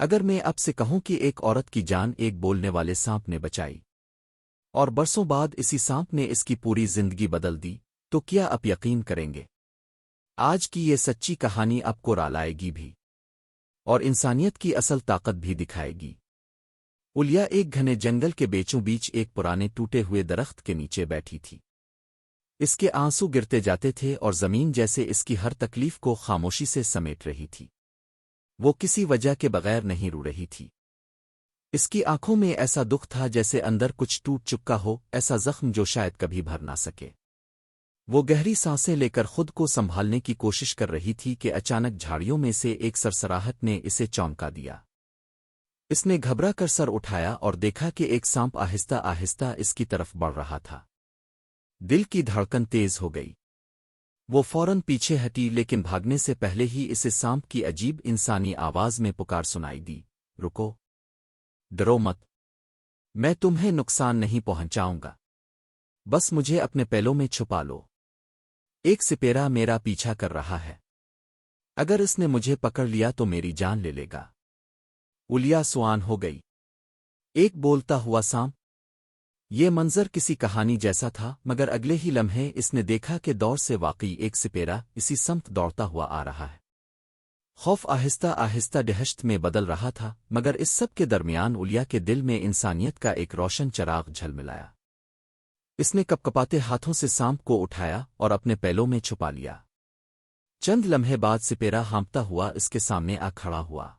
اگر میں اب سے کہوں کہ ایک عورت کی جان ایک بولنے والے سانپ نے بچائی اور برسوں بعد اسی سانپ نے اس کی پوری زندگی بدل دی تو کیا آپ یقین کریں گے؟ آج کی یہ سچی کہانی آپ کو رالائے گی بھی اور انسانیت کی اصل طاقت بھی دکھائے گی۔ الیا ایک گھنے جنگل کے بیچوں بیچ ایک پرانے ٹوٹے ہوئے درخت کے نیچے بیٹھی تھی۔ اس کے آنسو گرتے جاتے تھے اور زمین جیسے اس کی ہر تکلیف کو خاموشی سے سمیٹ رہی تھی۔ وہ کسی وجہ کے بغیر نہیں رو رہی تھی۔ اس کی آنکھوں میں ایسا دکھ تھا جیسے اندر کچھ ٹوٹ چکا ہو، ایسا زخم جو شاید کبھی بھر نہ سکے۔ وہ گہری سانسیں لے کر خود کو سنبھالنے کی کوشش کر رہی تھی کہ اچانک جھاڑیوں میں سے ایک سرسراہٹ نے اسے چونکا دیا۔ اس نے گھبرا کر سر اٹھایا اور دیکھا کہ ایک سانپ آہستہ آہستہ اس کی طرف بڑھ رہا تھا۔ دل کی دھڑکن تیز ہو گئی۔ وہ فوراً پیچھے ہٹی، لیکن بھاگنے سے پہلے ہی اسے سانپ کی عجیب انسانی آواز میں پکار سنائی دی، رکو، ڈرو مت، میں تمہیں نقصان نہیں پہنچاؤں گا، بس مجھے اپنے پہلوں میں چھپا لو۔ ایک سپیرا میرا پیچھا کر رہا ہے، اگر اس نے مجھے پکڑ لیا تو میری جان لے لے گا۔ الیا سوان ہو گئی۔ ایک بولتا ہوا سانپ! یہ منظر کسی کہانی جیسا تھا، مگر اگلے ہی لمحے اس نے دیکھا کہ دور سے واقعی ایک سپیرا اسی سمت دوڑتا ہوا آ رہا ہے۔ خوف آہستہ آہستہ دہشت میں بدل رہا تھا، مگر اس سب کے درمیان الیا کے دل میں انسانیت کا ایک روشن چراغ جھلملایا۔ اس نے کپکپاتے ہاتھوں سے سانپ کو اٹھایا اور اپنے پہلوں میں چھپا لیا۔ چند لمحے بعد سپیرا ہانپتا ہوا اس کے سامنے آ کھڑا ہوا۔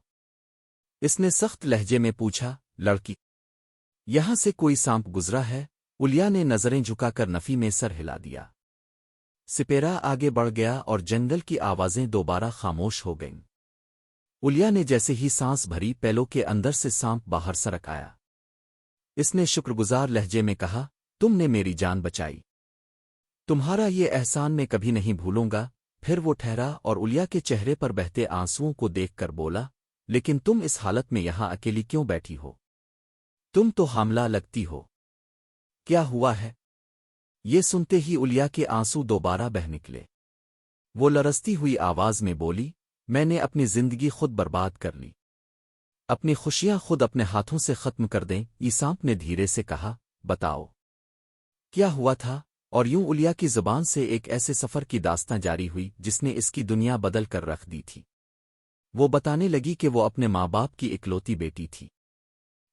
اس نے سخت لہجے میں پوچھا، لڑکی، یہاں سے کوئی سانپ گزرا ہے؟ الیا نے نظریں جھکا کر نفی میں سر ہلا دیا۔ سپیرا آگے بڑھ گیا اور جنگل کی آوازیں دوبارہ خاموش ہو گئیں۔ الیا نے جیسے ہی سانس بھری، پہلوں کے اندر سے سانپ باہر سرک آیا۔ اس نے شکرگزار لہجے میں کہا، تم نے میری جان بچائی، تمہارا یہ احسان میں کبھی نہیں بھولوں گا۔ پھر وہ ٹھہرا اور الیا کے چہرے پر بہتے آنسوؤں کو دیکھ کر بولا، لیکن تم اس حالت میں یہاں اکیلی کیوں بیٹھی ہو؟ تم تو حاملہ لگتی ہو، کیا ہوا ہے؟ یہ سنتے ہی الیا کے آنسو دوبارہ بہہ نکلے۔ وہ لرزتی ہوئی آواز میں بولی، میں نے اپنی زندگی خود برباد کر لی، اپنی خوشیاں خود اپنے ہاتھوں سے ختم کر دیں۔ یہ سانپ نے دھیرے سے کہا، بتاؤ کیا ہوا تھا؟ اور یوں الیا کی زبان سے ایک ایسے سفر کی داستاں جاری ہوئی جس نے اس کی دنیا بدل کر رکھ دی تھی۔ وہ بتانے لگی کہ وہ اپنے ماں باپ کی اکلوتی بیٹی تھی۔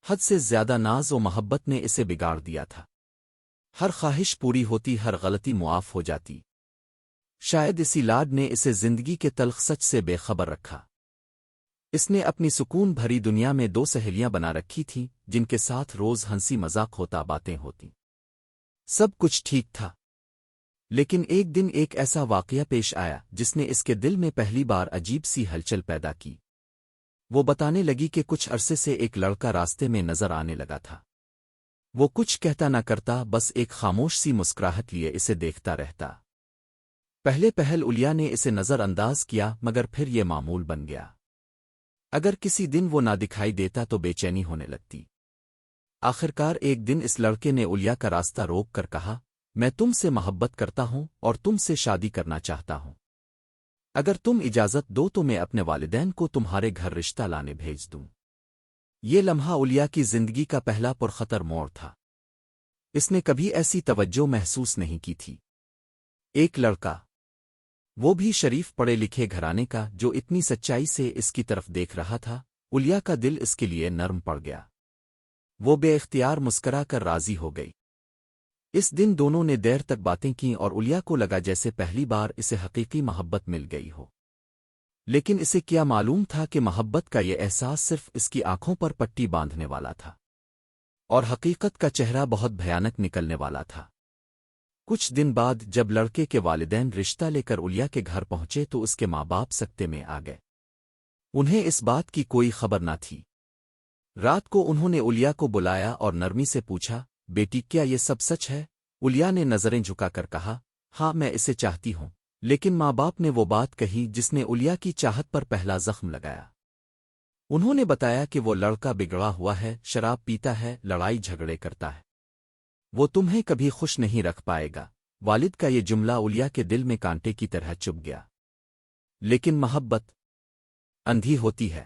حد سے زیادہ ناز و محبت نے اسے بگاڑ دیا تھا۔ ہر خواہش پوری ہوتی، ہر غلطی معاف ہو جاتی۔ شاید اسی لاڈ نے اسے زندگی کے تلخ سچ سے بے خبر رکھا۔ اس نے اپنی سکون بھری دنیا میں دو سہیلیاں بنا رکھی تھیں، جن کے ساتھ روز ہنسی مذاق ہوتا، باتیں ہوتی، سب کچھ ٹھیک تھا۔ لیکن ایک دن ایک ایسا واقعہ پیش آیا جس نے اس کے دل میں پہلی بار عجیب سی ہلچل پیدا کی۔ وہ بتانے لگی کہ کچھ عرصے سے ایک لڑکا راستے میں نظر آنے لگا تھا۔ وہ کچھ کہتا نہ کرتا، بس ایک خاموش سی مسکراہٹ لیے اسے دیکھتا رہتا۔ پہلے پہل الیا نے اسے نظر انداز کیا، مگر پھر یہ معمول بن گیا۔ اگر کسی دن وہ نہ دکھائی دیتا تو بے چینی ہونے لگتی۔ آخرکار ایک دن اس لڑکے نے الیا کا راستہ روک کر کہا، میں تم سے محبت کرتا ہوں اور تم سے شادی کرنا چاہتا ہوں۔ اگر تم اجازت دو تو میں اپنے والدین کو تمہارے گھر رشتہ لانے بھیج دوں۔ یہ لمحہ الیا کی زندگی کا پہلا پرخطر موڑ تھا۔ اس نے کبھی ایسی توجہ محسوس نہیں کی تھی۔ ایک لڑکا، وہ بھی شریف پڑھے لکھے گھرانے کا، جو اتنی سچائی سے اس کی طرف دیکھ رہا تھا۔ الیا کا دل اس کے لیے نرم پڑ گیا۔ وہ بے اختیار مسکرا کر راضی ہو گئی۔ اس دن دونوں نے دیر تک باتیں کیں اور الیا کو لگا جیسے پہلی بار اسے حقیقی محبت مل گئی ہو۔ لیکن اسے کیا معلوم تھا کہ محبت کا یہ احساس صرف اس کی آنکھوں پر پٹی باندھنے والا تھا، اور حقیقت کا چہرہ بہت بھیانک نکلنے والا تھا۔ کچھ دن بعد جب لڑکے کے والدین رشتہ لے کر الیا کے گھر پہنچے تو اس کے ماں باپ سکتے میں آ گئے۔ انہیں اس بات کی کوئی خبر نہ تھی۔ رات کو انہوں نے الیا کو بلایا اور نرمی سے پوچھا، بیٹی کیا یہ سب سچ ہے؟ الیا نے نظریں جھکا کر کہا، ہاں میں اسے چاہتی ہوں۔ لیکن ماں باپ نے وہ بات کہی جس نے الیا کی چاہت پر پہلا زخم لگایا۔ انہوں نے بتایا کہ وہ لڑکا بگڑا ہوا ہے، شراب پیتا ہے، لڑائی جھگڑے کرتا ہے، وہ تمہیں کبھی خوش نہیں رکھ پائے گا۔ والد کا یہ جملہ الیا کے دل میں کانٹے کی طرح چبھ گیا۔ لیکن محبت اندھی ہوتی ہے۔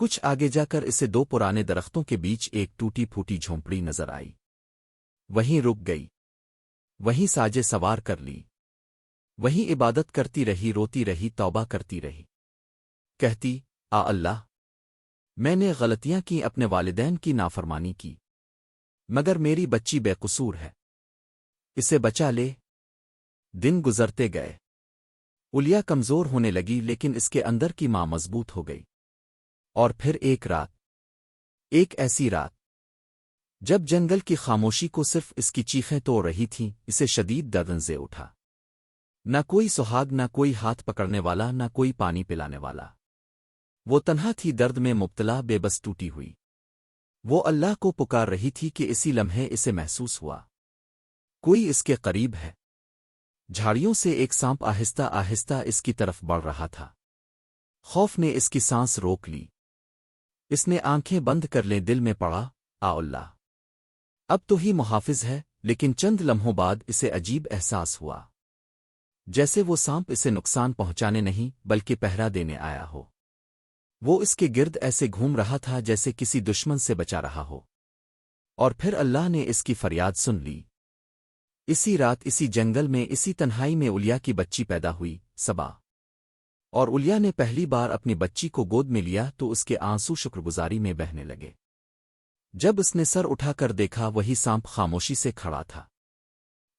کچھ آگے جا کر اسے دو پرانے درختوں کے بیچ ایک ٹوٹی پھوٹی جھونپڑی نظر آئی۔ وہیں رک گئی، وہیں ساجے سوار کر لی، وہیں عبادت کرتی رہی، روتی رہی، توبہ کرتی رہی، کہتی اللہ، میں نے غلطیاں کی، اپنے والدین کی نافرمانی کی، مگر میری بچی بے قصور ہے، اسے بچا لے۔ دن گزرتے گئے، الیا کمزور ہونے لگی، لیکن اس کے اندر کی ماں مضبوط ہو گئی۔ اور پھر ایک ایسی رات جب جنگل کی خاموشی کو صرف اس کی چیخیں توڑ رہی تھیں، اسے شدید دردن اٹھا۔ نہ کوئی سہاگ، نہ کوئی ہاتھ پکڑنے والا، نہ کوئی پانی پلانے والا۔ وہ تنہا تھی، درد میں مبتلا، بے بس، ٹوٹی ہوئی۔ وہ اللہ کو پکار رہی تھی کہ اسی لمحے اسے محسوس ہوا کوئی اس کے قریب ہے۔ جھاڑیوں سے ایک سانپ آہستہ آہستہ اس کی طرف بڑھ رہا تھا۔ خوف نے اس کی سانس روک لی۔ اس نے آنکھیں بند کر لیں، دل میں پڑا اللہ، اب تو ہی محافظ ہے، لیکن چند لمحوں بعد اسے عجیب احساس ہوا، جیسے وہ سانپ اسے نقصان پہنچانے نہیں بلکہ پہرا دینے آیا ہو۔ وہ اس کے گرد ایسے گھوم رہا تھا جیسے کسی دشمن سے بچا رہا ہو۔ اور پھر اللہ نے اس کی فریاد سن لی۔ اسی رات، اسی جنگل میں، اسی تنہائی میں الیا کی بچی پیدا ہوئی، صبا۔ اور الیا نے پہلی بار اپنی بچی کو گود میں لیا تو اس کے آنسو شکرگزاری میں بہنے لگے۔ جب اس نے سر اٹھا کر دیکھا، وہی سانپ خاموشی سے کھڑا تھا۔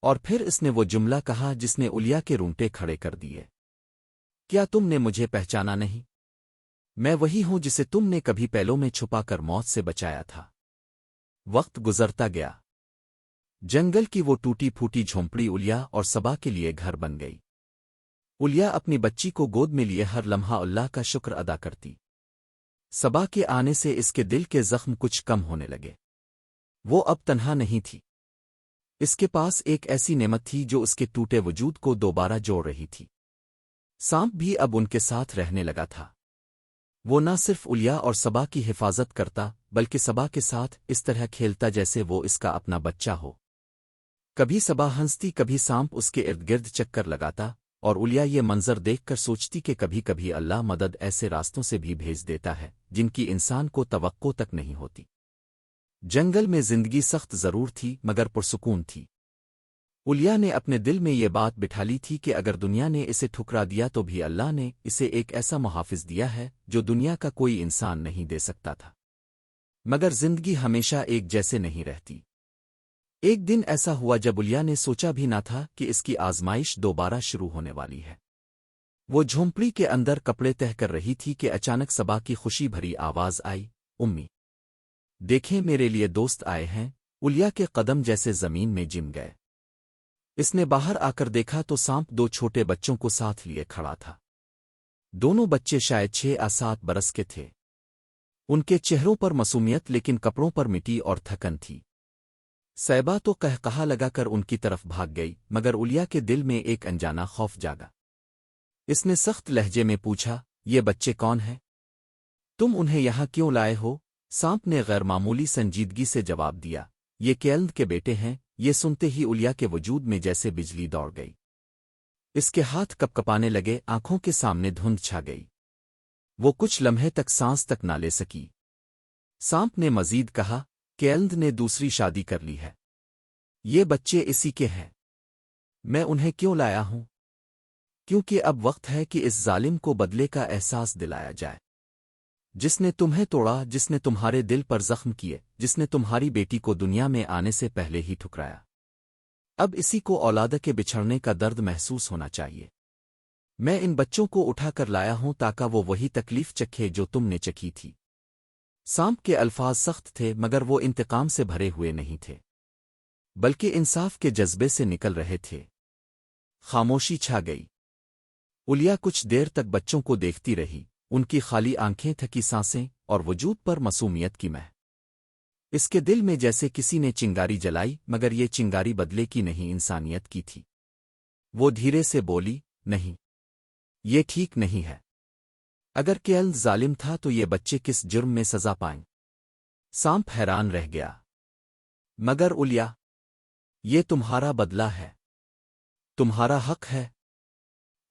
اور پھر اس نے وہ جملہ کہا جس نے الیا کے رونگٹے کھڑے کر دیے، کیا تم نے مجھے پہچانا نہیں؟ میں وہی ہوں جسے تم نے کبھی پہلوں میں چھپا کر موت سے بچایا تھا۔ وقت گزرتا گیا، جنگل کی وہ ٹوٹی پھوٹی جھونپڑی الیا اور صبا کے لیے گھر بن گئی۔ الیا اپنی بچی کو گود میں لیے ہر لمحہ اللہ کا شکر ادا کرتی۔ صبا کے آنے سے اس کے دل کے زخم کچھ کم ہونے لگے۔ وہ اب تنہا نہیں تھی، اس کے پاس ایک ایسی نعمت تھی جو اس کے ٹوٹے وجود کو دوبارہ جوڑ رہی تھی۔ سانپ بھی اب ان کے ساتھ رہنے لگا تھا۔ وہ نہ صرف الیا اور صبا کی حفاظت کرتا بلکہ صبا کے ساتھ اس طرح کھیلتا جیسے وہ اس کا اپنا بچہ ہو۔ کبھی صبا ہنستی، کبھی سانپ اس کے ارد گرد چکر لگاتا، اور الیا یہ منظر دیکھ کر سوچتی کہ کبھی کبھی اللہ مدد ایسے راستوں سے بھی بھیج دیتا ہے جن کی انسان کو توقع تک نہیں ہوتی۔ جنگل میں زندگی سخت ضرور تھی مگر پرسکون تھی۔ الیا نے اپنے دل میں یہ بات بٹھا لی تھی کہ اگر دنیا نے اسے ٹھکرا دیا تو بھی اللہ نے اسے ایک ایسا محافظ دیا ہے جو دنیا کا کوئی انسان نہیں دے سکتا تھا۔ مگر زندگی ہمیشہ ایک جیسے نہیں رہتی۔ ایک دن ایسا ہوا جب الیا نے سوچا بھی نہ تھا کہ اس کی آزمائش دوبارہ شروع ہونے والی ہے۔ وہ جھونپڑی کے اندر کپڑے تہہ کر رہی تھی کہ اچانک صبا کی خوشی بھری آواز آئی، امی، دیکھیں میرے لیے دوست آئے ہیں۔ الیا کے قدم جیسے زمین میں جم گئے۔ اس نے باہر آ کر دیکھا تو سانپ دو چھوٹے بچوں کو ساتھ لیے کھڑا تھا۔ دونوں بچے شاید 6 یا 7 برس کے تھے۔ ان کے چہروں پر معصومیت لیکن کپڑوں پر مٹی اور تھکن تھی۔ صیبہ تو قہقہا لگا کر ان کی طرف بھاگ گئی، مگر الیا کے دل میں ایک انجانا خوف جاگا۔ اس نے سخت لہجے میں پوچھا، یہ بچے کون ہیں؟ تم انہیں یہاں کیوں لائے ہو؟ سانپ نے غیر معمولی سنجیدگی سے جواب دیا، یہ کیلد کے بیٹے ہیں۔ یہ سنتے ہی الیا کے وجود میں جیسے بجلی دوڑ گئی۔ اس کے ہاتھ کپ کپانے لگے، آنکھوں کے سامنے دھند چھا گئی۔ وہ کچھ لمحے تک سانس تک نہ لے سکی۔ سانپ نے مزید کہا، کیلد نے دوسری شادی کر لی ہے۔ یہ بچے اسی کے ہیں۔ میں انہیں کیوں لایا ہوں؟ کیونکہ اب وقت ہے کہ اس ظالم کو بدلے کا احساس دلایا جائے، جس نے تمہیں توڑا، جس نے تمہارے دل پر زخم کیے، جس نے تمہاری بیٹی کو دنیا میں آنے سے پہلے ہی ٹھکرایا۔ اب اسی کو اولاد کے بچھڑنے کا درد محسوس ہونا چاہیے۔ میں ان بچوں کو اٹھا کر لایا ہوں تاکہ وہ وہی تکلیف چکھے جو تم نے چکھی تھی۔ سانپ کے الفاظ سخت تھے مگر وہ انتقام سے بھرے ہوئے نہیں تھے، بلکہ انصاف کے جذبے سے نکل رہے تھے۔ خاموشی چھا گئی۔ الیا کچھ دیر تک بچوں کو دیکھتی رہی، ان کی خالی آنکھیں، تھکی سانسیں اور وجود پر معصومیت کی مہک۔ اس کے دل میں جیسے کسی نے چنگاری جلائی، مگر یہ چنگاری بدلے کی نہیں، انسانیت کی تھی۔ وہ دھیرے سے بولی، نہیں، یہ ٹھیک نہیں ہے۔ اگر کیلد ظالم تھا تو یہ بچے کس جرم میں سزا پائیں؟ سانپ حیران رہ گیا۔ مگر الیا، یہ تمہارا بدلہ ہے، تمہارا حق ہے۔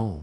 home.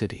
city.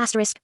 asterisk,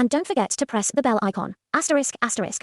and don't forget to press the bell icon. Asterisk, asterisk.